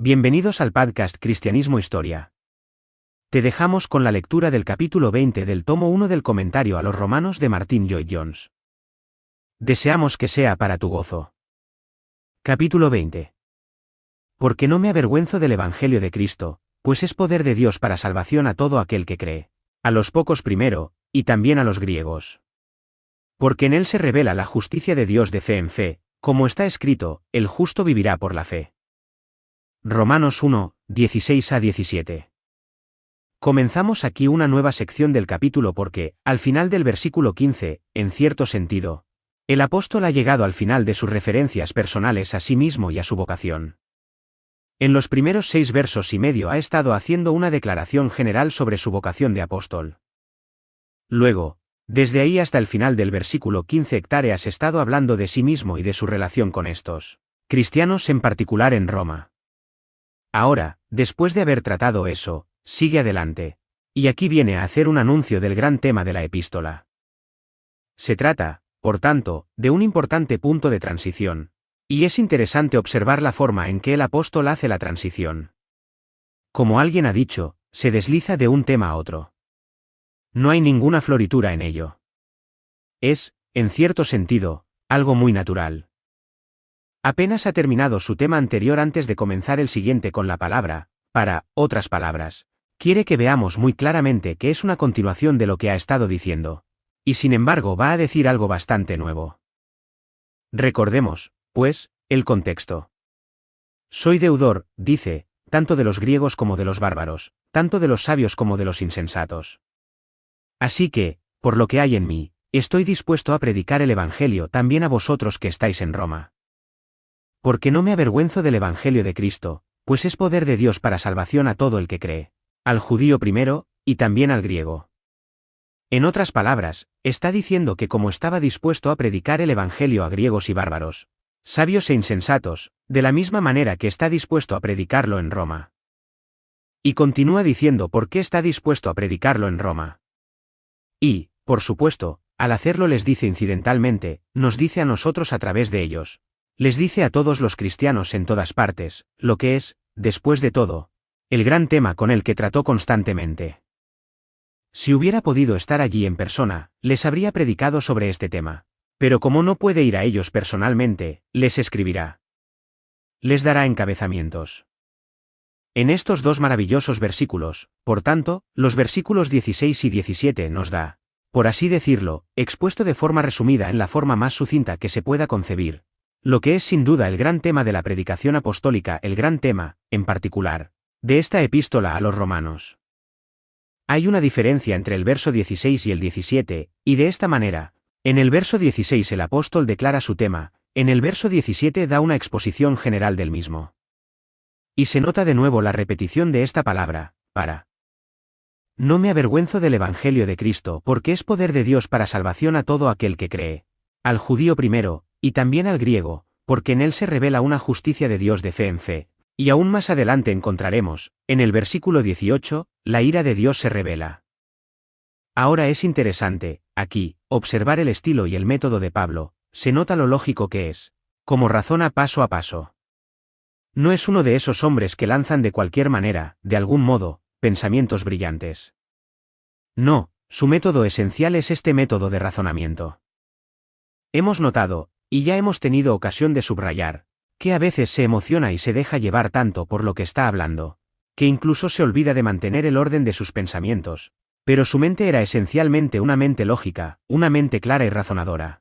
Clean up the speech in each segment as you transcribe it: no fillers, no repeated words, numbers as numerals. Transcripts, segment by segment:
Bienvenidos al podcast Cristianismo Historia. Te dejamos con la lectura del capítulo 20 del tomo 1 del comentario a los Romanos de Martyn Lloyd-Jones. Deseamos que sea para tu gozo. Capítulo 20. Porque no me avergüenzo del Evangelio de Cristo, pues es poder de Dios para salvación a todo aquel que cree, a los pocos primero, y también a los griegos. Porque en él se revela la justicia de Dios de fe en fe, como está escrito, el justo vivirá por la fe. Romanos 1, 16-17. Comenzamos aquí una nueva sección del capítulo porque, al final del versículo 15, en cierto sentido, el apóstol ha llegado al final de sus referencias personales a sí mismo y a su vocación. En los primeros 6 versos y medio ha estado haciendo una declaración general sobre su vocación de apóstol. Luego, desde ahí hasta el final del versículo 15 hectáreas ha estado hablando de sí mismo y de su relación con estos cristianos en particular en Roma. Ahora, después de haber tratado eso, sigue adelante. Y aquí viene a hacer un anuncio del gran tema de la epístola. Se trata, por tanto, de un importante punto de transición. Y es interesante observar la forma en que el apóstol hace la transición. Como alguien ha dicho, se desliza de un tema a otro. No hay ninguna floritura en ello. Es, en cierto sentido, algo muy natural. Apenas ha terminado su tema anterior antes de comenzar el siguiente con la palabra, para, otras palabras, quiere que veamos muy claramente que es una continuación de lo que ha estado diciendo. Y sin embargo va a decir algo bastante nuevo. Recordemos, pues, el contexto. Soy deudor, dice, tanto de los griegos como de los bárbaros, tanto de los sabios como de los insensatos. Así que, por lo que hay en mí, estoy dispuesto a predicar el Evangelio también a vosotros que estáis en Roma. Porque no me avergüenzo del Evangelio de Cristo, pues es poder de Dios para salvación a todo el que cree, al judío primero, y también al griego. En otras palabras, está diciendo que como estaba dispuesto a predicar el Evangelio a griegos y bárbaros, sabios e insensatos, de la misma manera que está dispuesto a predicarlo en Roma. Y continúa diciendo por qué está dispuesto a predicarlo en Roma. Y, por supuesto, al hacerlo les dice incidentalmente, nos dice a nosotros a través de ellos. Les dice a todos los cristianos en todas partes, lo que es, después de todo, el gran tema con el que trató constantemente. Si hubiera podido estar allí en persona, les habría predicado sobre este tema. Pero como no puede ir a ellos personalmente, les escribirá. Les dará encabezamientos. En estos 2 maravillosos versículos, por tanto, los versículos 16 y 17 nos da, por así decirlo, expuesto de forma resumida en la forma más sucinta que se pueda concebir, lo que es sin duda el gran tema de la predicación apostólica, el gran tema, en particular, de esta epístola a los romanos. Hay una diferencia entre el verso 16 y el 17, y de esta manera, en el verso 16 el apóstol declara su tema, en el verso 17 da una exposición general del mismo. Y se nota de nuevo la repetición de esta palabra, para. No me avergüenzo del Evangelio de Cristo porque es poder de Dios para salvación a todo aquel que cree, al judío primero, y también al griego, porque en él se revela una justicia de Dios de fe en fe, y aún más adelante encontraremos, en el versículo 18, la ira de Dios se revela. Ahora es interesante, aquí, observar el estilo y el método de Pablo, se nota lo lógico que es, como razona paso a paso. No es uno de esos hombres que lanzan de cualquier manera, de algún modo, pensamientos brillantes. No, su método esencial es este método de razonamiento. Hemos notado, y ya hemos tenido ocasión de subrayar, que a veces se emociona y se deja llevar tanto por lo que está hablando, que incluso se olvida de mantener el orden de sus pensamientos, pero su mente era esencialmente una mente lógica, una mente clara y razonadora.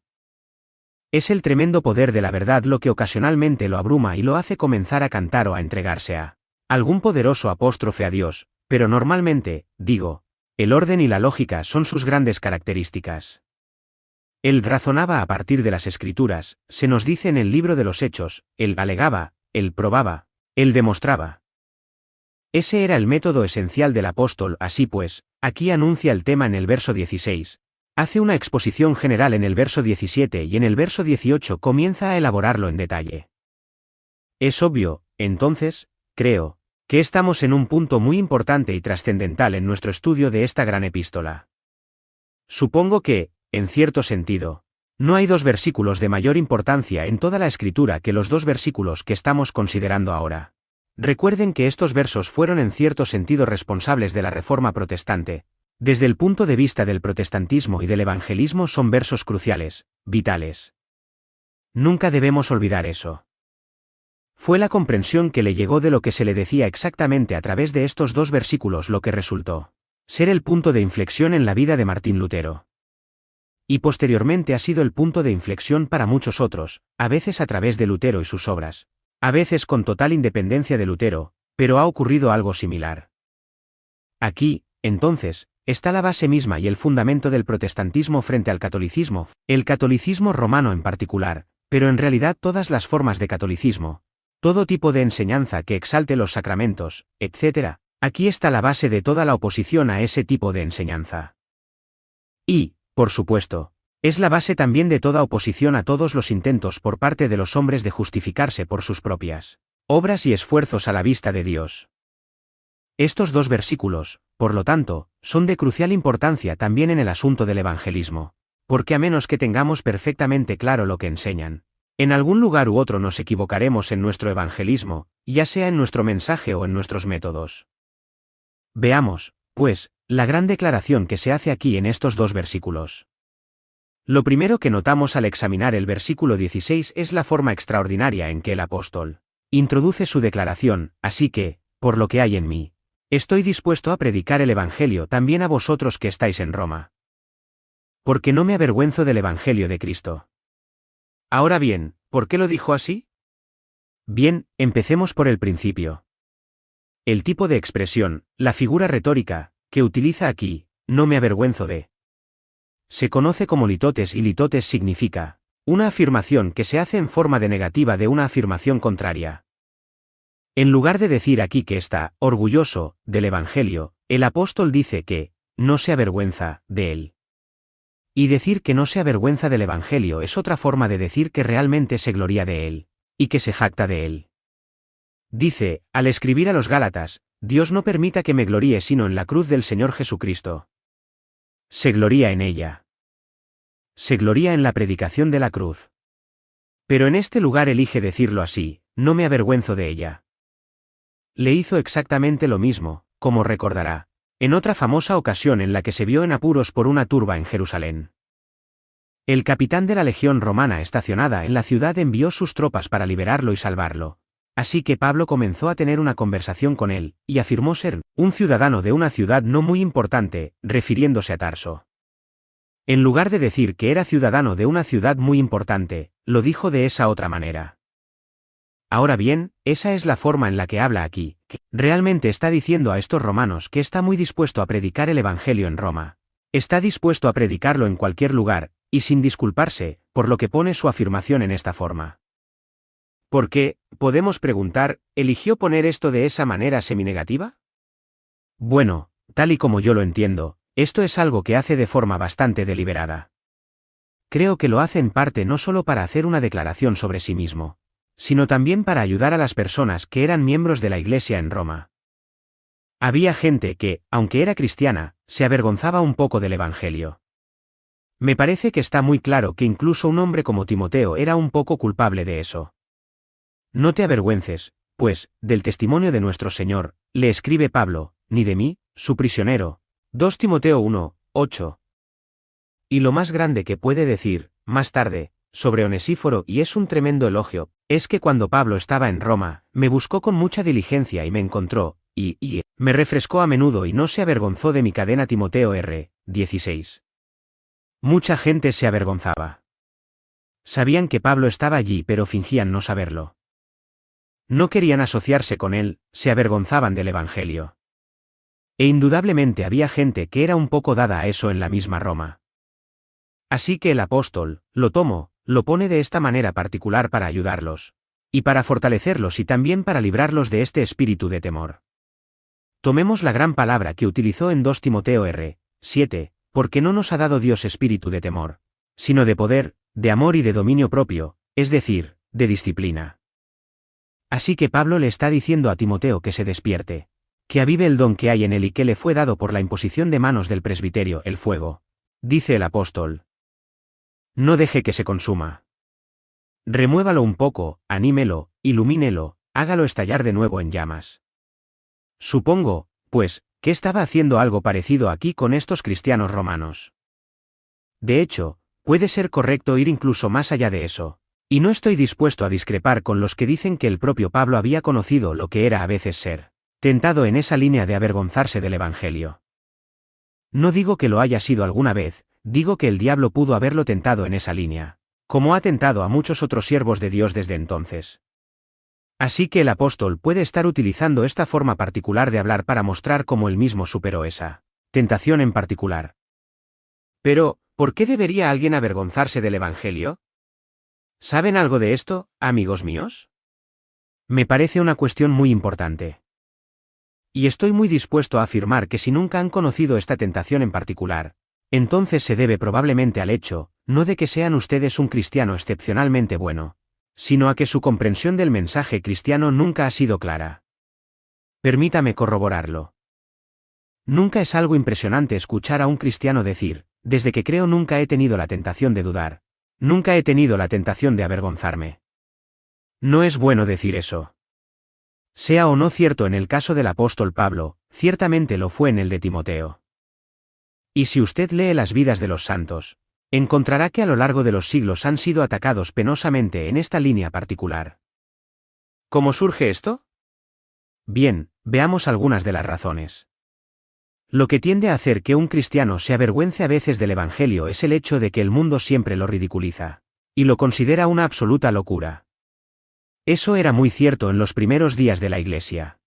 Es el tremendo poder de la verdad lo que ocasionalmente lo abruma y lo hace comenzar a cantar o a entregarse a algún poderoso apóstrofe a Dios, pero normalmente, digo, el orden y la lógica son sus grandes características. Él razonaba a partir de las Escrituras, se nos dice en el libro de los Hechos, él alegaba, él probaba, él demostraba. Ese era el método esencial del apóstol, así pues, aquí anuncia el tema en el verso 16, hace una exposición general en el verso 17 y en el verso 18 comienza a elaborarlo en detalle. Es obvio, entonces, creo, que estamos en un punto muy importante y trascendental en nuestro estudio de esta gran epístola. Supongo que, en cierto sentido, no hay 2 versículos de mayor importancia en toda la Escritura que los 2 versículos que estamos considerando ahora. Recuerden que estos versos fueron en cierto sentido responsables de la Reforma protestante. Desde el punto de vista del protestantismo y del evangelismo son versos cruciales, vitales. Nunca debemos olvidar eso. Fue la comprensión que le llegó de lo que se le decía exactamente a través de estos dos versículos lo que resultó ser el punto de inflexión en la vida de Martín Lutero. Y posteriormente ha sido el punto de inflexión para muchos otros, a veces a través de Lutero y sus obras, a veces con total independencia de Lutero, pero ha ocurrido algo similar. Aquí, entonces, está la base misma y el fundamento del protestantismo frente al catolicismo, el catolicismo romano en particular, pero en realidad todas las formas de catolicismo, todo tipo de enseñanza que exalte los sacramentos, etc., aquí está la base de toda la oposición a ese tipo de enseñanza. Y, por supuesto, es la base también de toda oposición a todos los intentos por parte de los hombres de justificarse por sus propias obras y esfuerzos a la vista de Dios. Estos dos versículos, por lo tanto, son de crucial importancia también en el asunto del evangelismo, porque a menos que tengamos perfectamente claro lo que enseñan, en algún lugar u otro nos equivocaremos en nuestro evangelismo, ya sea en nuestro mensaje o en nuestros métodos. Veamos, pues, la gran declaración que se hace aquí en estos dos versículos. Lo primero que notamos al examinar el versículo 16 es la forma extraordinaria en que el apóstol introduce su declaración, así que, por lo que hay en mí, estoy dispuesto a predicar el Evangelio también a vosotros que estáis en Roma. Porque no me avergüenzo del Evangelio de Cristo. Ahora bien, ¿por qué lo dijo así? Bien, empecemos por el principio. El tipo de expresión, la figura retórica, que utiliza aquí, no me avergüenzo de, se conoce como litotes y litotes significa una afirmación que se hace en forma de negativa de una afirmación contraria. En lugar de decir aquí que está orgulloso del Evangelio, el apóstol dice que no se avergüenza de él. Y decir que no se avergüenza del Evangelio es otra forma de decir que realmente se gloria de él, y que se jacta de él. Dice, al escribir a los Gálatas, Dios no permita que me gloríe sino en la cruz del Señor Jesucristo. Se gloría en ella. Se gloría en la predicación de la cruz. Pero en este lugar elige decirlo así, no me avergüenzo de ella. Le hizo exactamente lo mismo, como recordará, en otra famosa ocasión en la que se vio en apuros por una turba en Jerusalén. El capitán de la legión romana estacionada en la ciudad envió sus tropas para liberarlo y salvarlo. Así que Pablo comenzó a tener una conversación con él, y afirmó ser un ciudadano de una ciudad no muy importante, refiriéndose a Tarso. En lugar de decir que era ciudadano de una ciudad muy importante, lo dijo de esa otra manera. Ahora bien, esa es la forma en la que habla aquí, que realmente está diciendo a estos romanos que está muy dispuesto a predicar el Evangelio en Roma. Está dispuesto a predicarlo en cualquier lugar, y sin disculparse, por lo que pone su afirmación en esta forma. ¿Por qué, podemos preguntar, eligió poner esto de esa manera seminegativa? Bueno, tal y como yo lo entiendo, esto es algo que hace de forma bastante deliberada. Creo que lo hace en parte no solo para hacer una declaración sobre sí mismo, sino también para ayudar a las personas que eran miembros de la Iglesia en Roma. Había gente que, aunque era cristiana, se avergonzaba un poco del Evangelio. Me parece que está muy claro que incluso un hombre como Timoteo era un poco culpable de eso. No te avergüences, pues, del testimonio de nuestro Señor, le escribe Pablo, ni de mí, su prisionero. 2 Timoteo 1, 8. Y lo más grande que puede decir, más tarde, sobre Onesíforo, y es un tremendo elogio, es que cuando Pablo estaba en Roma, me buscó con mucha diligencia y me encontró, y me refrescó a menudo y no se avergonzó de mi cadena. Timoteo R. 16. Mucha gente se avergonzaba. Sabían que Pablo estaba allí pero fingían no saberlo. No querían asociarse con él, se avergonzaban del Evangelio. E indudablemente había gente que era un poco dada a eso en la misma Roma. Así que el apóstol, lo pone de esta manera particular para ayudarlos, y para fortalecerlos y también para librarlos de este espíritu de temor. Tomemos la gran palabra que utilizó en 2 Timoteo R. 7, porque no nos ha dado Dios espíritu de temor, sino de poder, de amor y de dominio propio, es decir, de disciplina. Así que Pablo le está diciendo a Timoteo que se despierte, que avive el don que hay en él y que le fue dado por la imposición de manos del presbiterio, el fuego. Dice el apóstol. No deje que se consuma. Remuévalo un poco, anímelo, ilumínelo, hágalo estallar de nuevo en llamas. Supongo, pues, que estaba haciendo algo parecido aquí con estos cristianos romanos. De hecho, puede ser correcto ir incluso más allá de eso. Y no estoy dispuesto a discrepar con los que dicen que el propio Pablo había conocido lo que era a veces ser tentado en esa línea de avergonzarse del Evangelio. No digo que lo haya sido alguna vez, digo que el diablo pudo haberlo tentado en esa línea, como ha tentado a muchos otros siervos de Dios desde entonces. Así que el apóstol puede estar utilizando esta forma particular de hablar para mostrar cómo él mismo superó esa tentación en particular. Pero, ¿por qué debería alguien avergonzarse del Evangelio? ¿Saben algo de esto, amigos míos? Me parece una cuestión muy importante. Y estoy muy dispuesto a afirmar que si nunca han conocido esta tentación en particular, entonces se debe probablemente al hecho, no de que sean ustedes un cristiano excepcionalmente bueno, sino a que su comprensión del mensaje cristiano nunca ha sido clara. Permítame corroborarlo. Nunca es algo impresionante escuchar a un cristiano decir, desde que creo nunca he tenido la tentación de dudar. Nunca he tenido la tentación de avergonzarme. No es bueno decir eso. Sea o no cierto en el caso del apóstol Pablo, ciertamente lo fue en el de Timoteo. Y si usted lee las vidas de los santos, encontrará que a lo largo de los siglos han sido atacados penosamente en esta línea particular. ¿Cómo surge esto? Bien, veamos algunas de las razones. Lo que tiende a hacer que un cristiano se avergüence a veces del Evangelio es el hecho de que el mundo siempre lo ridiculiza, y lo considera una absoluta locura. Eso era muy cierto en los primeros días de la Iglesia.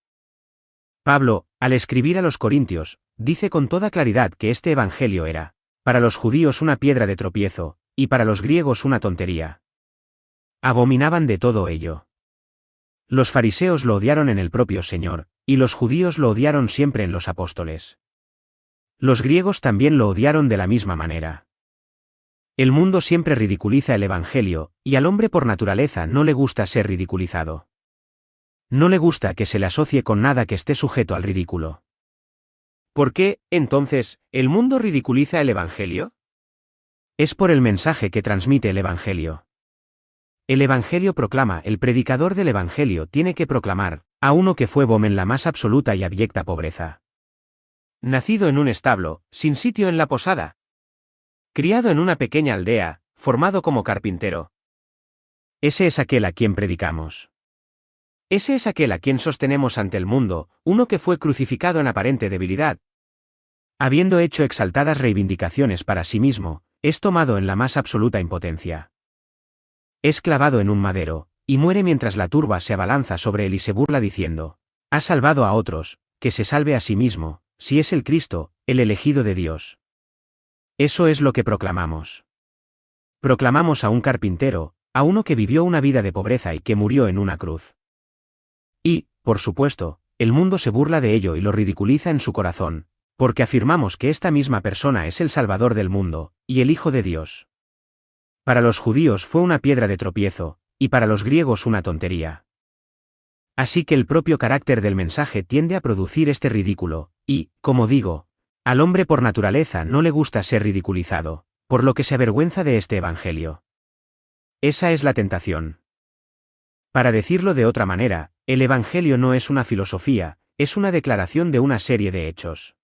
Pablo, al escribir a los Corintios, dice con toda claridad que este Evangelio era, para los judíos una piedra de tropiezo, y para los griegos una tontería. Abominaban de todo ello. Los fariseos lo odiaron en el propio Señor, y los judíos lo odiaron siempre en los apóstoles. Los griegos también lo odiaron de la misma manera. El mundo siempre ridiculiza el Evangelio, y al hombre por naturaleza no le gusta ser ridiculizado. No le gusta que se le asocie con nada que esté sujeto al ridículo. ¿Por qué, entonces, el mundo ridiculiza el Evangelio? Es por el mensaje que transmite el Evangelio. El Evangelio proclama, el predicador del Evangelio tiene que proclamar, a uno que fue en la más absoluta y abyecta pobreza. Nacido en un establo, sin sitio en la posada. Criado en una pequeña aldea, formado como carpintero. Ese es aquel a quien predicamos. Ese es aquel a quien sostenemos ante el mundo, uno que fue crucificado en aparente debilidad. Habiendo hecho exaltadas reivindicaciones para sí mismo, es tomado en la más absoluta impotencia. Es clavado en un madero, y muere mientras la turba se abalanza sobre él y se burla diciendo, ha salvado a otros, que se salve a sí mismo, si es el Cristo, el elegido de Dios. Eso es lo que proclamamos. Proclamamos a un carpintero, a uno que vivió una vida de pobreza y que murió en una cruz. Y, por supuesto, el mundo se burla de ello y lo ridiculiza en su corazón, porque afirmamos que esta misma persona es el Salvador del mundo, y el Hijo de Dios. Para los judíos fue una piedra de tropiezo, y para los griegos una tontería. Así que el propio carácter del mensaje tiende a producir este ridículo, y, como digo, al hombre por naturaleza no le gusta ser ridiculizado, por lo que se avergüenza de este Evangelio. Esa es la tentación. Para decirlo de otra manera, el Evangelio no es una filosofía, es una declaración de una serie de hechos.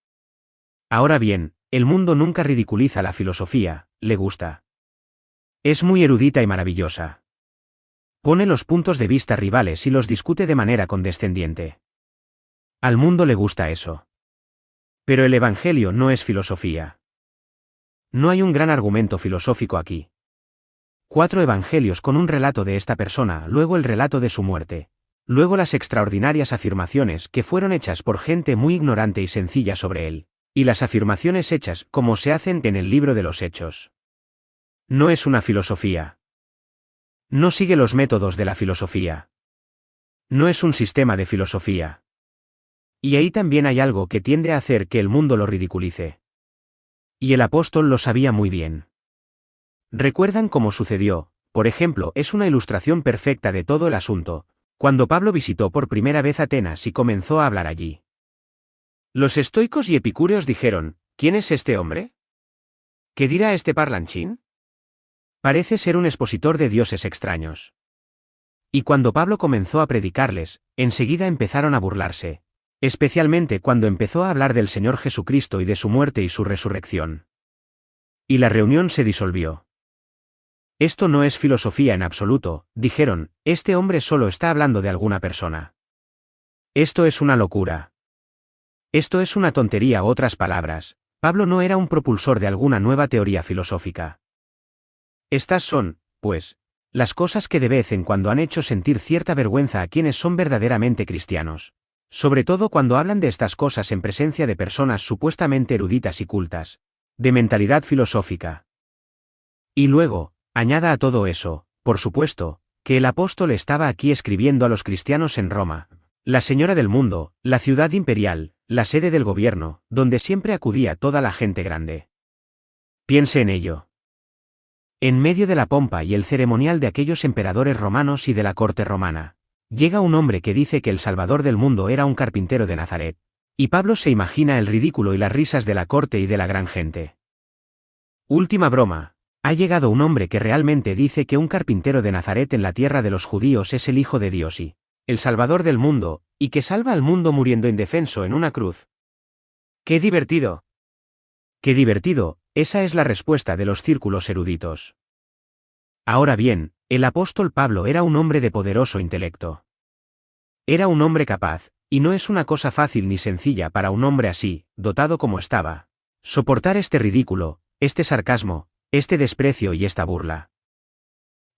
Ahora bien, el mundo nunca ridiculiza la filosofía, le gusta. Es muy erudita y maravillosa. Pone los puntos de vista rivales y los discute de manera condescendiente. Al mundo le gusta eso. Pero el Evangelio no es filosofía. No hay un gran argumento filosófico aquí. 4 evangelios con un relato de esta persona, luego el relato de su muerte, luego las extraordinarias afirmaciones que fueron hechas por gente muy ignorante y sencilla sobre él, y las afirmaciones hechas como se hacen en el libro de los Hechos. No es una filosofía. No sigue los métodos de la filosofía. No es un sistema de filosofía. Y ahí también hay algo que tiende a hacer que el mundo lo ridiculice. Y el apóstol lo sabía muy bien. ¿Recuerdan cómo sucedió? Por ejemplo, es una ilustración perfecta de todo el asunto, cuando Pablo visitó por primera vez Atenas y comenzó a hablar allí. Los estoicos y epicúreos dijeron, ¿quién es este hombre? ¿Qué dirá este parlanchín? Parece ser un expositor de dioses extraños. Y cuando Pablo comenzó a predicarles, enseguida empezaron a burlarse. Especialmente cuando empezó a hablar del Señor Jesucristo y de su muerte y su resurrección. Y la reunión se disolvió. Esto no es filosofía en absoluto, dijeron, este hombre solo está hablando de alguna persona. Esto es una locura. Esto es una tontería, otras palabras. Pablo no era un propulsor de alguna nueva teoría filosófica. Estas son, pues, las cosas que de vez en cuando han hecho sentir cierta vergüenza a quienes son verdaderamente cristianos. Sobre todo cuando hablan de estas cosas en presencia de personas supuestamente eruditas y cultas. De mentalidad filosófica. Y luego, añada a todo eso, por supuesto, que el apóstol estaba aquí escribiendo a los cristianos en Roma, la señora del mundo, la ciudad imperial, la sede del gobierno, donde siempre acudía toda la gente grande. Piense en ello. En medio de la pompa y el ceremonial de aquellos emperadores romanos y de la corte romana, llega un hombre que dice que el Salvador del mundo era un carpintero de Nazaret, y Pablo se imagina el ridículo y las risas de la corte y de la gran gente. Última broma, ha llegado un hombre que realmente dice que un carpintero de Nazaret en la tierra de los judíos es el Hijo de Dios y el Salvador del mundo, y que salva al mundo muriendo indefenso en una cruz. ¡Qué divertido! ¡Qué divertido! Esa es la respuesta de los círculos eruditos. Ahora bien, el apóstol Pablo era un hombre de poderoso intelecto. Era un hombre capaz, y no es una cosa fácil ni sencilla para un hombre así, dotado como estaba, soportar este ridículo, este sarcasmo, este desprecio y esta burla.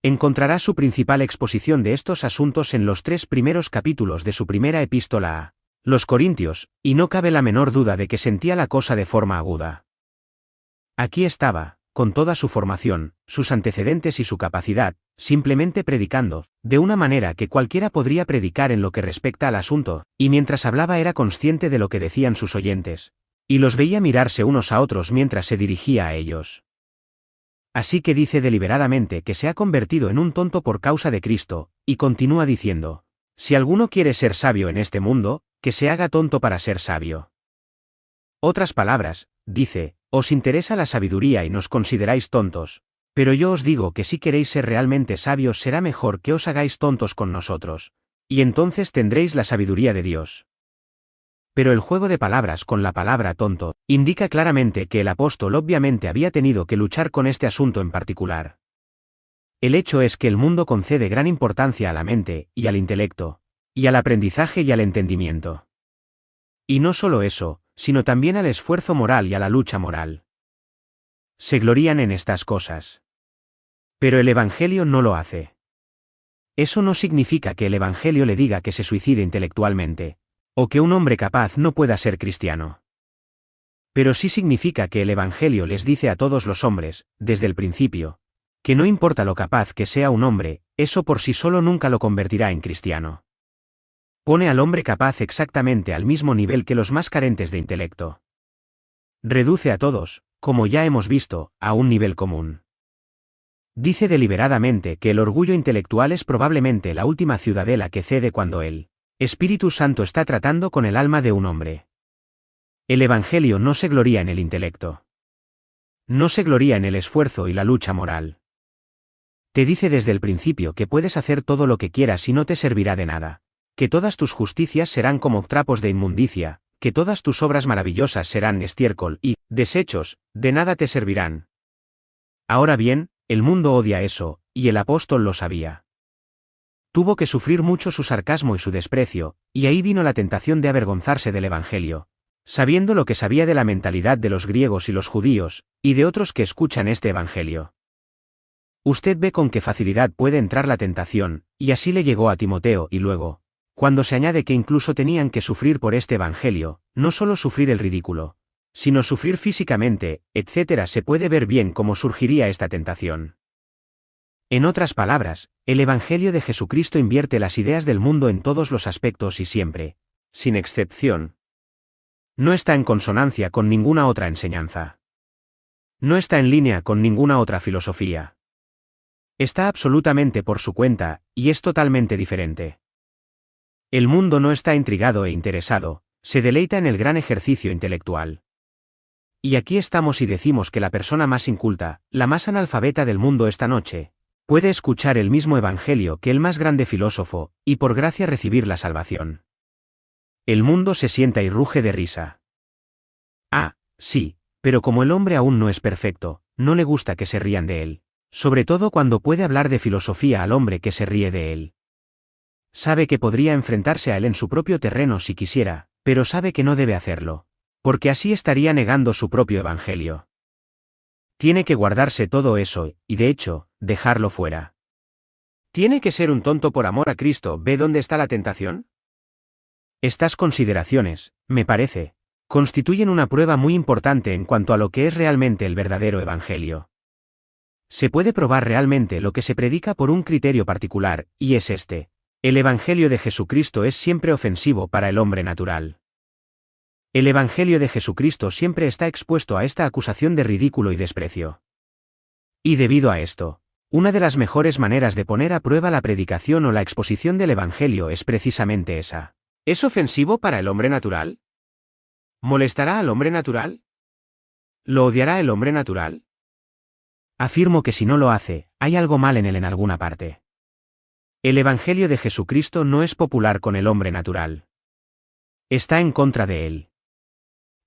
Encontrará su principal exposición de estos asuntos en los 3 primeros capítulos de su primera epístola a los Corintios, y no cabe la menor duda de que sentía la cosa de forma aguda. Aquí estaba, con toda su formación, sus antecedentes y su capacidad, simplemente predicando, de una manera que cualquiera podría predicar en lo que respecta al asunto, y mientras hablaba era consciente de lo que decían sus oyentes, y los veía mirarse unos a otros mientras se dirigía a ellos. Así que dice deliberadamente que se ha convertido en un tonto por causa de Cristo, y continúa diciendo, si alguno quiere ser sabio en este mundo, que se haga tonto para ser sabio. Otras palabras, dice, os interesa la sabiduría y nos consideráis tontos, pero yo os digo que si queréis ser realmente sabios será mejor que os hagáis tontos con nosotros, y entonces tendréis la sabiduría de Dios. Pero el juego de palabras con la palabra tonto, indica claramente que el apóstol obviamente había tenido que luchar con este asunto en particular. El hecho es que el mundo concede gran importancia a la mente, y al intelecto, y al aprendizaje y al entendimiento. Y no solo eso, sino también al esfuerzo moral y a la lucha moral. Se glorían en estas cosas. Pero el Evangelio no lo hace. Eso no significa que el Evangelio le diga que se suicide intelectualmente, o que un hombre capaz no pueda ser cristiano. Pero sí significa que el Evangelio les dice a todos los hombres, desde el principio, que no importa lo capaz que sea un hombre, eso por sí solo nunca lo convertirá en cristiano. Pone al hombre capaz exactamente al mismo nivel que los más carentes de intelecto. Reduce a todos, como ya hemos visto, a un nivel común. Dice deliberadamente que el orgullo intelectual es probablemente la última ciudadela que cede cuando el Espíritu Santo está tratando con el alma de un hombre. El Evangelio no se gloría en el intelecto. No se gloría en el esfuerzo y la lucha moral. Te dice desde el principio que puedes hacer todo lo que quieras y no te servirá de nada. Que todas tus justicias serán como trapos de inmundicia, que todas tus obras maravillosas serán estiércol y, desechos, de nada te servirán. Ahora bien, el mundo odia eso, y el apóstol lo sabía. Tuvo que sufrir mucho su sarcasmo y su desprecio, y ahí vino la tentación de avergonzarse del Evangelio, sabiendo lo que sabía de la mentalidad de los griegos y los judíos, y de otros que escuchan este Evangelio. Usted ve con qué facilidad puede entrar la tentación, y así le llegó a Timoteo y luego, cuando se añade que incluso tenían que sufrir por este Evangelio, no solo sufrir el ridículo, sino sufrir físicamente, etc., se puede ver bien cómo surgiría esta tentación. En otras palabras, el Evangelio de Jesucristo invierte las ideas del mundo en todos los aspectos y siempre, sin excepción. No está en consonancia con ninguna otra enseñanza. No está en línea con ninguna otra filosofía. Está absolutamente por su cuenta, y es totalmente diferente. El mundo no está intrigado e interesado, se deleita en el gran ejercicio intelectual. Y aquí estamos y decimos que la persona más inculta, la más analfabeta del mundo esta noche, Puede escuchar el mismo evangelio que el más grande filósofo, y por gracia recibir la salvación. El mundo se sienta y ruge de risa. Ah, sí, pero como el hombre aún no es perfecto, no le gusta que se rían de él. Sobre todo cuando puede hablar de filosofía al hombre que se ríe de él. Sabe que podría enfrentarse a él en su propio terreno si quisiera, pero sabe que no debe hacerlo, porque así estaría negando su propio evangelio. Tiene que guardarse todo eso, y de hecho, dejarlo fuera. ¿Tiene que ser un tonto por amor a Cristo? ¿Ve dónde está la tentación? Estas consideraciones, me parece, constituyen una prueba muy importante en cuanto a lo que es realmente el verdadero evangelio. Se puede probar realmente lo que se predica por un criterio particular, y es este: el evangelio de Jesucristo es siempre ofensivo para el hombre natural. El Evangelio de Jesucristo siempre está expuesto a esta acusación de ridículo y desprecio. Y debido a esto, una de las mejores maneras de poner a prueba la predicación o la exposición del Evangelio es precisamente esa. ¿Es ofensivo para el hombre natural? ¿Molestará al hombre natural? ¿Lo odiará el hombre natural? Afirmo que si no lo hace, hay algo mal en él en alguna parte. El Evangelio de Jesucristo no es popular con el hombre natural. Está en contra de él.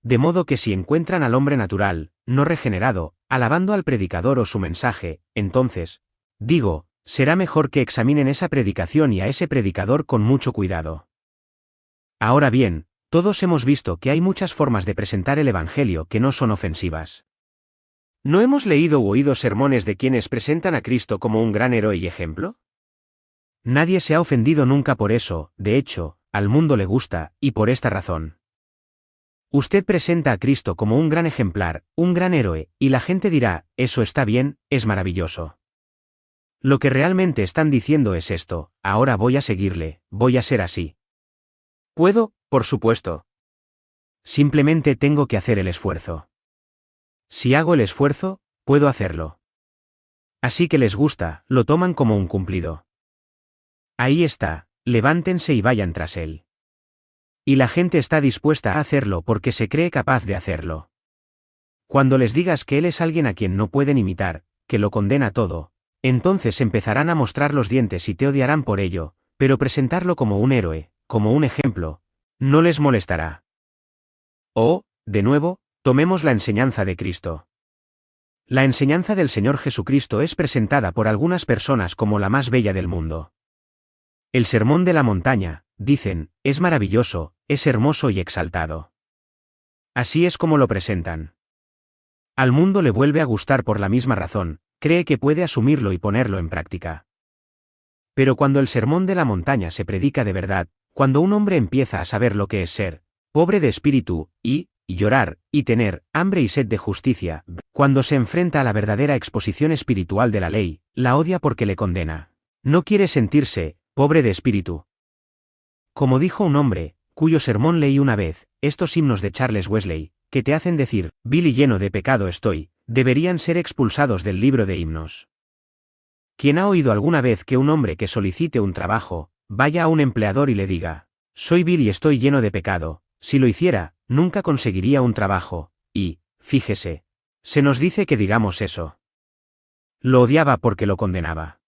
De modo que si encuentran al hombre natural, no regenerado, alabando al predicador o su mensaje, entonces, digo, será mejor que examinen esa predicación y a ese predicador con mucho cuidado. Ahora bien, todos hemos visto que hay muchas formas de presentar el Evangelio que no son ofensivas. ¿No hemos leído u oído sermones de quienes presentan a Cristo como un gran héroe y ejemplo? Nadie se ha ofendido nunca por eso, de hecho, al mundo le gusta, y por esta razón. Usted presenta a Cristo como un gran ejemplar, un gran héroe, y la gente dirá, eso está bien, es maravilloso. Lo que realmente están diciendo es esto: ahora voy a seguirle, voy a ser así. Puedo, por supuesto. Simplemente tengo que hacer el esfuerzo. Si hago el esfuerzo, puedo hacerlo. Así que les gusta, lo toman como un cumplido. Ahí está, levántense y vayan tras él. Y la gente está dispuesta a hacerlo porque se cree capaz de hacerlo. Cuando les digas que él es alguien a quien no pueden imitar, que lo condena todo, entonces empezarán a mostrar los dientes y te odiarán por ello, pero presentarlo como un héroe, como un ejemplo, no les molestará. O, de nuevo, tomemos la enseñanza de Cristo. La enseñanza del Señor Jesucristo es presentada por algunas personas como la más bella del mundo. El sermón de la montaña, dicen, es maravilloso, es hermoso y exaltado. Así es como lo presentan. Al mundo le vuelve a gustar por la misma razón, cree que puede asumirlo y ponerlo en práctica. Pero cuando el sermón de la montaña se predica de verdad, cuando un hombre empieza a saber lo que es ser pobre de espíritu, y llorar, y tener hambre y sed de justicia, cuando se enfrenta a la verdadera exposición espiritual de la ley, la odia porque le condena. No quiere sentirse pobre de espíritu. Como dijo un hombre, cuyo sermón leí una vez, estos himnos de Charles Wesley, que te hacen decir, vil y lleno de pecado estoy, deberían ser expulsados del libro de himnos. ¿Quién ha oído alguna vez que un hombre que solicite un trabajo, vaya a un empleador y le diga, soy vil y estoy lleno de pecado? Si lo hiciera, nunca conseguiría un trabajo, y, fíjese, se nos dice que digamos eso. Lo odiaba porque lo condenaba.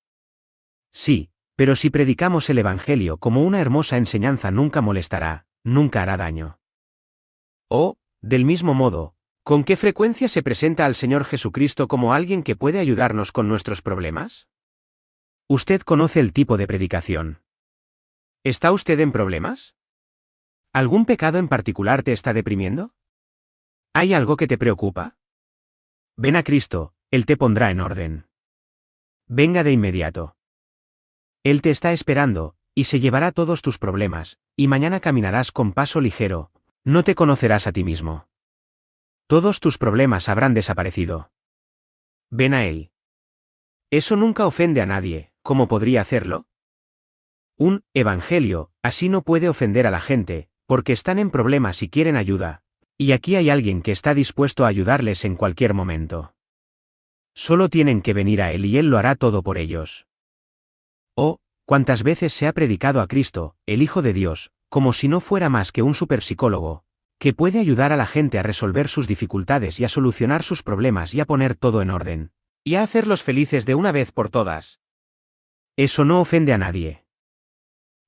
Sí, pero si predicamos el Evangelio como una hermosa enseñanza nunca molestará, nunca hará daño. O, del mismo modo, ¿con qué frecuencia se presenta al Señor Jesucristo como alguien que puede ayudarnos con nuestros problemas? Usted conoce el tipo de predicación. ¿Está usted en problemas? ¿Algún pecado en particular te está deprimiendo? ¿Hay algo que te preocupa? Ven a Cristo, Él te pondrá en orden. Venga de inmediato. Él te está esperando, y se llevará todos tus problemas, y mañana caminarás con paso ligero, no te conocerás a ti mismo. Todos tus problemas habrán desaparecido. Ven a Él. Eso nunca ofende a nadie, ¿cómo podría hacerlo? Un evangelio así no puede ofender a la gente, porque están en problemas y quieren ayuda, y aquí hay alguien que está dispuesto a ayudarles en cualquier momento. Solo tienen que venir a Él y Él lo hará todo por ellos. Oh, cuántas veces se ha predicado a Cristo, el Hijo de Dios, como si no fuera más que un superpsicólogo, que puede ayudar a la gente a resolver sus dificultades y a solucionar sus problemas y a poner todo en orden, y a hacerlos felices de una vez por todas. Eso no ofende a nadie.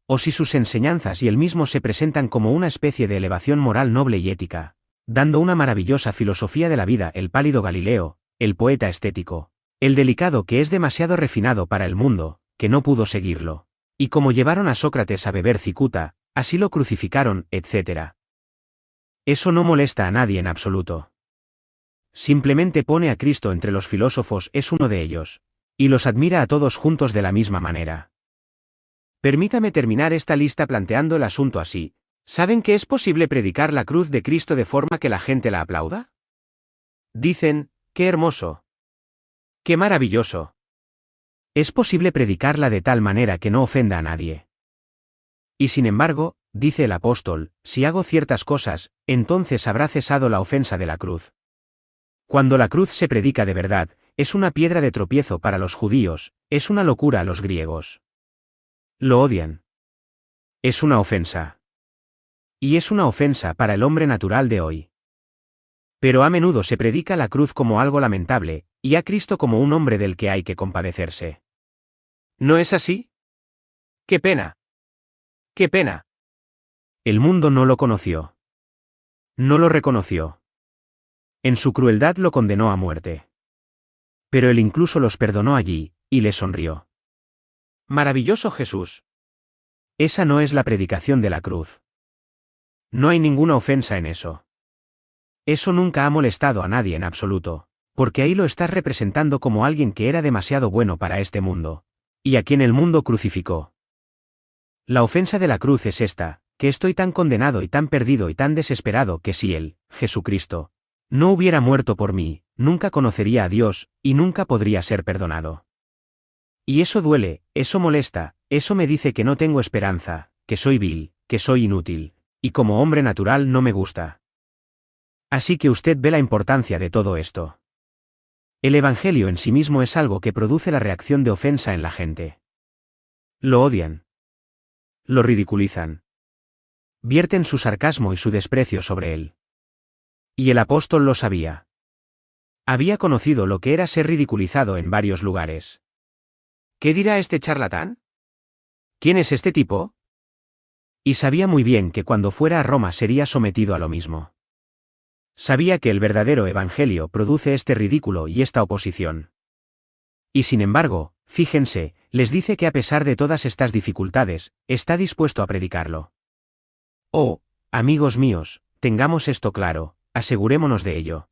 O si sus enseñanzas y él mismo se presentan como una especie de elevación moral noble y ética, dando una maravillosa filosofía de la vida, el pálido Galileo, el poeta estético, el delicado que es demasiado refinado para el mundo, que no pudo seguirlo, y como llevaron a Sócrates a beber cicuta, así lo crucificaron, etc. Eso no molesta a nadie en absoluto. Simplemente pone a Cristo entre los filósofos, es uno de ellos, y los admira a todos juntos de la misma manera. Permítame terminar esta lista planteando el asunto así. ¿Saben que es posible predicar la cruz de Cristo de forma que la gente la aplauda? Dicen, ¡qué hermoso! ¡Qué maravilloso! Es posible predicarla de tal manera que no ofenda a nadie. Y sin embargo, dice el apóstol, si hago ciertas cosas, entonces habrá cesado la ofensa de la cruz. Cuando la cruz se predica de verdad, es una piedra de tropiezo para los judíos, es una locura a los griegos. Lo odian. Es una ofensa. Y es una ofensa para el hombre natural de hoy. Pero a menudo se predica la cruz como algo lamentable, y a Cristo como un hombre del que hay que compadecerse. ¿No es así? ¡Qué pena! ¡Qué pena! El mundo no lo conoció. No lo reconoció. En su crueldad lo condenó a muerte. Pero él incluso los perdonó allí, y les sonrió. ¡Maravilloso Jesús! Esa no es la predicación de la cruz. No hay ninguna ofensa en eso. Eso nunca ha molestado a nadie en absoluto, porque ahí lo estás representando como alguien que era demasiado bueno para este mundo, y a quien el mundo crucificó. La ofensa de la cruz es esta, que estoy tan condenado y tan perdido y tan desesperado que si él, Jesucristo, no hubiera muerto por mí, nunca conocería a Dios, y nunca podría ser perdonado. Y eso duele, eso molesta, eso me dice que no tengo esperanza, que soy vil, que soy inútil, y como hombre natural no me gusta. Así que usted ve la importancia de todo esto. El Evangelio en sí mismo es algo que produce la reacción de ofensa en la gente. Lo odian. Lo ridiculizan. Vierten su sarcasmo y su desprecio sobre él. Y el apóstol lo sabía. Había conocido lo que era ser ridiculizado en varios lugares. ¿Qué dirá este charlatán? ¿Quién es este tipo? Y sabía muy bien que cuando fuera a Roma sería sometido a lo mismo. Sabía que el verdadero evangelio produce este ridículo y esta oposición. Y sin embargo, fíjense, les dice que a pesar de todas estas dificultades, está dispuesto a predicarlo. Oh, amigos míos, tengamos esto claro, asegurémonos de ello.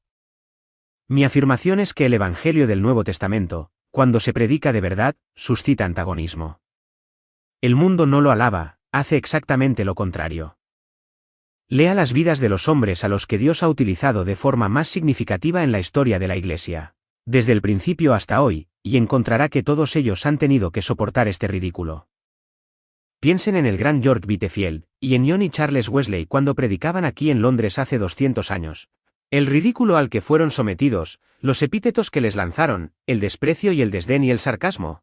Mi afirmación es que el evangelio del Nuevo Testamento, cuando se predica de verdad, suscita antagonismo. El mundo no lo alaba, hace exactamente lo contrario. Lea las vidas de los hombres a los que Dios ha utilizado de forma más significativa en la historia de la Iglesia, desde el principio hasta hoy, y encontrará que todos ellos han tenido que soportar este ridículo. Piensen en el gran George Whitefield, y en John y Charles Wesley cuando predicaban aquí en Londres hace 200 años. El ridículo al que fueron sometidos, los epítetos que les lanzaron, el desprecio y el desdén y el sarcasmo.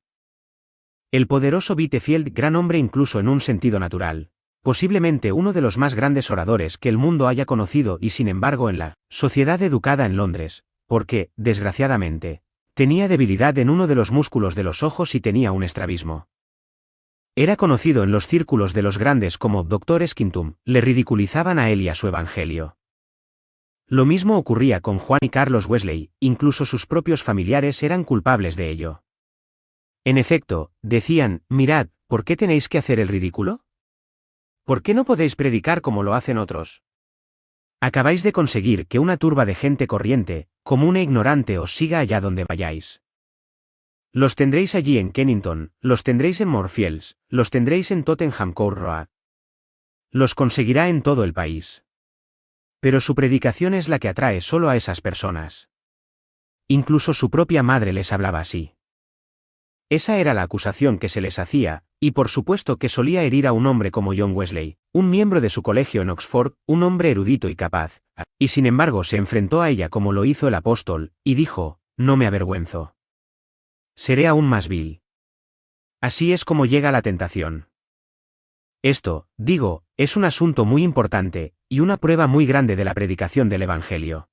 El poderoso Whitefield, gran hombre incluso en un sentido natural, posiblemente uno de los más grandes oradores que el mundo haya conocido y sin embargo en la sociedad educada en Londres, porque, desgraciadamente, tenía debilidad en uno de los músculos de los ojos y tenía un estrabismo. Era conocido en los círculos de los grandes como Dr. Skintum, le ridiculizaban a él y a su evangelio. Lo mismo ocurría con Juan y Carlos Wesley, incluso sus propios familiares eran culpables de ello. En efecto, decían, mirad, ¿por qué tenéis que hacer el ridículo? ¿Por qué no podéis predicar como lo hacen otros? Acabáis de conseguir que una turba de gente corriente, común e ignorante os siga allá donde vayáis. Los tendréis allí en Kennington, los tendréis en Moorfields, los tendréis en Tottenham Court Road. Los conseguirá en todo el país. Pero su predicación es la que atrae solo a esas personas. Incluso su propia madre les hablaba así. Esa era la acusación que se les hacía, y por supuesto que solía herir a un hombre como John Wesley, un miembro de su colegio en Oxford, un hombre erudito y capaz, y sin embargo se enfrentó a ella como lo hizo el apóstol, y dijo, no me avergüenzo. Seré aún más vil. Así es como llega la tentación. Esto, digo, es un asunto muy importante, y una prueba muy grande de la predicación del Evangelio.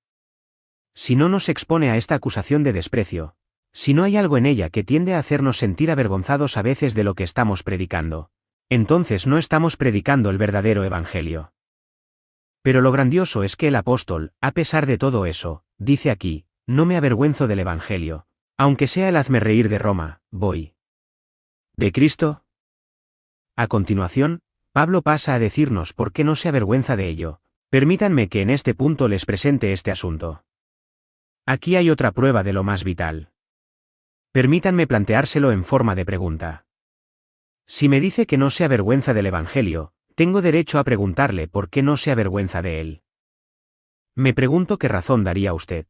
Si no nos expone a esta acusación de desprecio, Si no hay algo en ella que tiende a hacernos sentir avergonzados a veces de lo que estamos predicando, entonces no estamos predicando el verdadero evangelio. Pero lo grandioso es que el apóstol, a pesar de todo eso, dice aquí, no me avergüenzo del evangelio, aunque sea el hazmerreír de Roma, voy. ¿De Cristo? A continuación, Pablo pasa a decirnos por qué no se avergüenza de ello. Permítanme que en este punto les presente este asunto. Aquí hay otra prueba de lo más vital. Permítanme planteárselo en forma de pregunta. Si me dice que no se avergüenza del evangelio, tengo derecho a preguntarle por qué no se avergüenza de él. Me pregunto qué razón daría usted.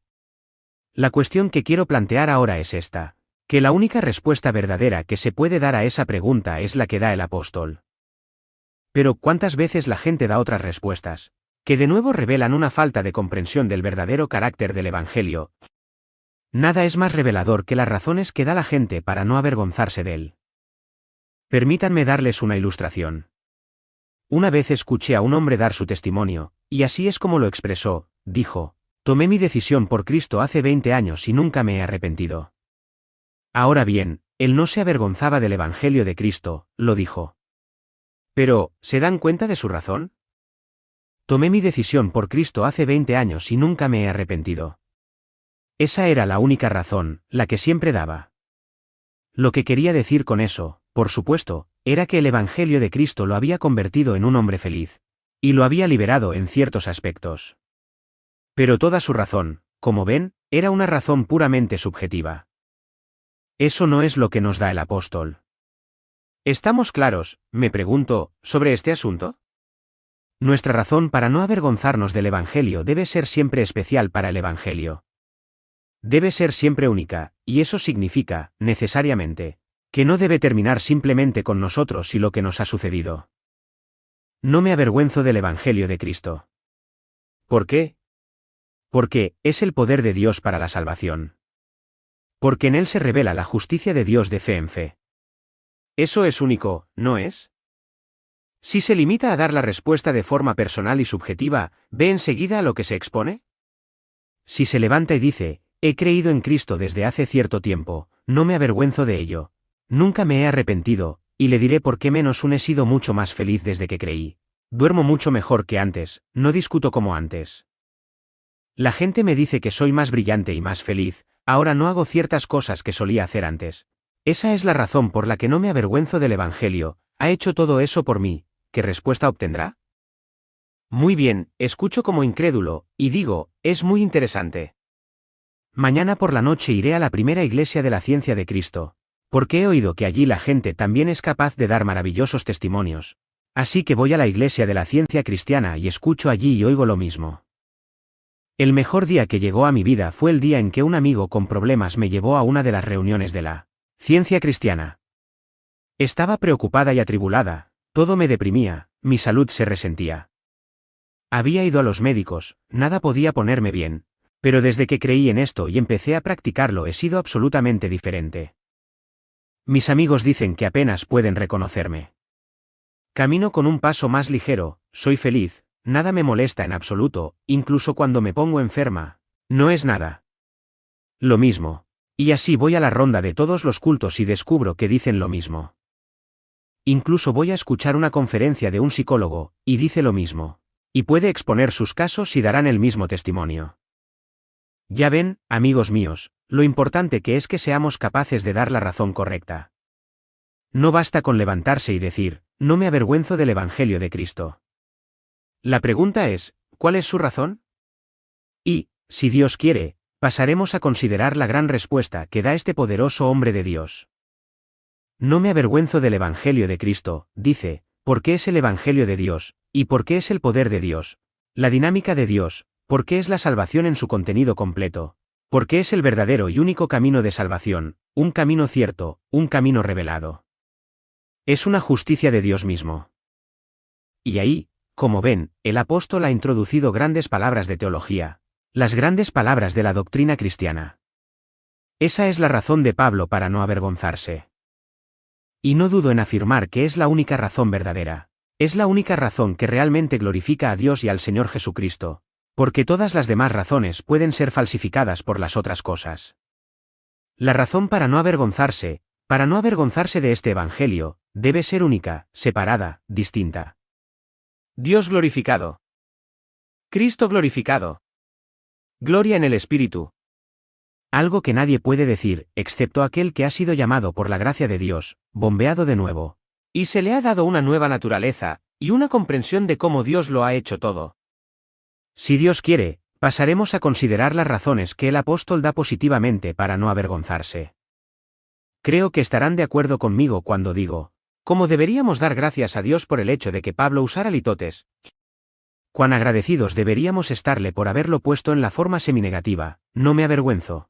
La cuestión que quiero plantear ahora es esta, que la única respuesta verdadera que se puede dar a esa pregunta es la que da el apóstol. Pero ¿cuántas veces la gente da otras respuestas, que de nuevo revelan una falta de comprensión del verdadero carácter del evangelio? Nada es más revelador que las razones que da la gente para no avergonzarse de él. Permítanme darles una ilustración. Una vez escuché a un hombre dar su testimonio, y así es como lo expresó, dijo, tomé mi decisión por Cristo hace 20 años y nunca me he arrepentido. Ahora bien, él no se avergonzaba del Evangelio de Cristo, lo dijo. Pero, ¿se dan cuenta de su razón? Tomé mi decisión por Cristo hace 20 años y nunca me he arrepentido. Esa era la única razón, la que siempre daba. Lo que quería decir con eso, por supuesto, era que el Evangelio de Cristo lo había convertido en un hombre feliz. Y lo había liberado en ciertos aspectos. Pero toda su razón, como ven, era una razón puramente subjetiva. Eso no es lo que nos da el apóstol. ¿Estamos claros, me pregunto, sobre este asunto? Nuestra razón para no avergonzarnos del Evangelio debe ser siempre especial para el Evangelio. Debe ser siempre única, y eso significa, necesariamente, que no debe terminar simplemente con nosotros y lo que nos ha sucedido. No me avergüenzo del Evangelio de Cristo. ¿Por qué? Porque es el poder de Dios para la salvación. Porque en él se revela la justicia de Dios de fe en fe. Eso es único, ¿no es? Si se limita a dar la respuesta de forma personal y subjetiva, ¿ve enseguida a lo que se expone? Si se levanta y dice, he creído en Cristo desde hace cierto tiempo, no me avergüenzo de ello, nunca me he arrepentido, y le diré por qué menos aún he sido mucho más feliz desde que creí. Duermo mucho mejor que antes, no discuto como antes. La gente me dice que soy más brillante y más feliz, ahora no hago ciertas cosas que solía hacer antes. Esa es la razón por la que no me avergüenzo del Evangelio, ha hecho todo eso por mí. ¿Qué respuesta obtendrá? Muy bien, escucho como incrédulo, y digo, es muy interesante. Mañana por la noche iré a la primera iglesia de la ciencia de Cristo, porque he oído que allí la gente también es capaz de dar maravillosos testimonios. Así que voy a la iglesia de la ciencia cristiana y escucho allí y oigo lo mismo. El mejor día que llegó a mi vida fue el día en que un amigo con problemas me llevó a una de las reuniones de la ciencia cristiana. Estaba preocupada y atribulada, todo me deprimía, mi salud se resentía. Había ido a los médicos, nada podía ponerme bien, pero desde que creí en esto y empecé a practicarlo he sido absolutamente diferente. Mis amigos dicen que apenas pueden reconocerme. Camino con un paso más ligero, soy feliz, nada me molesta en absoluto, incluso cuando me pongo enferma, no es nada. Lo mismo. Y así voy a la ronda de todos los cultos y descubro que dicen lo mismo. Incluso voy a escuchar una conferencia de un psicólogo, y dice lo mismo. Y puede exponer sus casos y darán el mismo testimonio. Ya ven, amigos míos, lo importante que es que seamos capaces de dar la razón correcta. No basta con levantarse y decir, no me avergüenzo del Evangelio de Cristo. La pregunta es, ¿cuál es su razón? Y, si Dios quiere, pasaremos a considerar la gran respuesta que da este poderoso hombre de Dios. No me avergüenzo del Evangelio de Cristo, dice, porque es el Evangelio de Dios, y porque es el poder de Dios, la dinámica de Dios, porque es la salvación en su contenido completo, porque es el verdadero y único camino de salvación, un camino cierto, un camino revelado. Es una justicia de Dios mismo. Y ahí, como ven, el apóstol ha introducido grandes palabras de teología, las grandes palabras de la doctrina cristiana. Esa es la razón de Pablo para no avergonzarse. Y no dudo en afirmar que es la única razón verdadera. Es la única razón que realmente glorifica a Dios y al Señor Jesucristo, porque todas las demás razones pueden ser falsificadas por las otras cosas. La razón para no avergonzarse de este Evangelio, debe ser única, separada, distinta. Dios glorificado. Cristo glorificado. Gloria en el Espíritu. Algo que nadie puede decir, excepto aquel que ha sido llamado por la gracia de Dios, bombeado de nuevo. Y se le ha dado una nueva naturaleza, y una comprensión de cómo Dios lo ha hecho todo. Si Dios quiere, pasaremos a considerar las razones que el apóstol da positivamente para no avergonzarse. Creo que estarán de acuerdo conmigo cuando digo, ¿cómo deberíamos dar gracias a Dios por el hecho de que Pablo usara litotes? Cuán agradecidos deberíamos estarle por haberlo puesto en la forma seminegativa, no me avergüenzo.